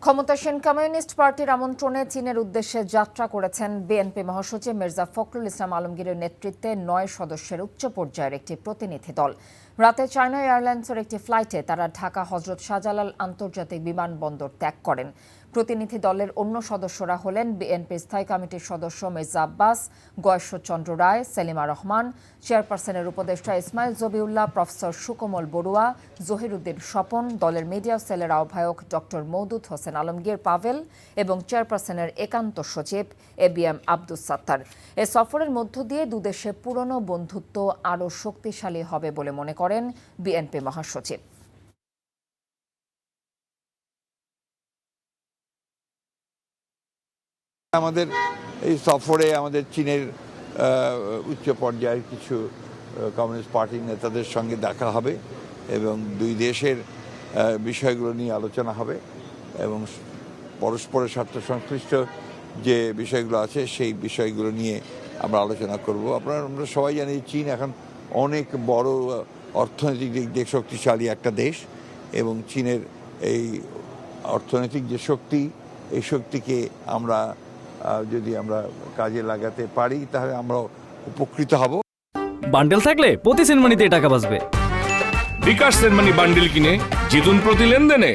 ক্ষমতাসীন কমিউনিস্ট পার্টির আমন্ত্রণে চীনের উদ্দেশ্যে যাত্রা করেছেন বিএনপি মহাসচিব মির্জা ফখরুল ইসলাম আলমগীরের নেতৃত্বে ৯ সদস্যের উচ্চ পর্যায়ের একটি প্রতিনিধি দল। রাতে চায়না এয়ারলাইন্সের একটি ফ্লাইটে তারা ঢাকা হজরত শাহজালাল আন্তর্জাতিক বিমানবন্দর ত্যাগ করেন। প্রতিনিধি দলের অন্য সদস্যরা হলেন বিএনপি স্থায়ী কমিটির সদস্য মির্জা আব্বাস, গয়েশ্বরচন্দ্র রায়, সেলিমা রহমান, চেয়ারপারসনের উপদেষ্টা ইসমাইল জবিউল্লাহ, প্রফেসর সুকোমল বড়ুয়া, জহিরুদ্দিন স্বপন, দলের মিডিয়া সেলের আহ্বায়ক ডক্টর মওদুদ হোসেন আলমগীর পাভেল এবং চেয়ারপারসনের একান্ত সচিব এবিএম আব্দুস সাত্তার। এ সফরের মধ্য দিয়ে দুদেশে পুরনো বন্ধুত্ব আরও শক্তিশালী হবে বলে মনে করেন বিএনপি মহাসচিব। আমাদের এই সফরে আমাদের চীনের উচ্চ পর্যায়ের কিছু কমিউনিস্ট পার্টির নেতাদের সঙ্গে দেখা হবে এবং দুই দেশের বিষয়গুলো নিয়ে আলোচনা হবে এবং পরস্পরের স্বার্থ সংশ্লিষ্ট যে বিষয়গুলো আছে সেই বিষয়গুলো নিয়ে আমরা আলোচনা করব। আমরা সবাই জানি চীন এখন অনেক বড় অর্থনৈতিক দিক দিয়ে শক্তিশালী একটা দেশ এবং চীনের এই অর্থনৈতিক যে শক্তি, এই শক্তিকে যদি আমরা কাজে লাগাতে পারি তাহলে আমরা উপকৃত হব। বান্ডেল থাকলে প্রতি সেনমানিতে টাকা বাঁচবে। বিকাশ সেনমানি বান্ডেল কিনে জিতুন প্রতি লেনদেনে।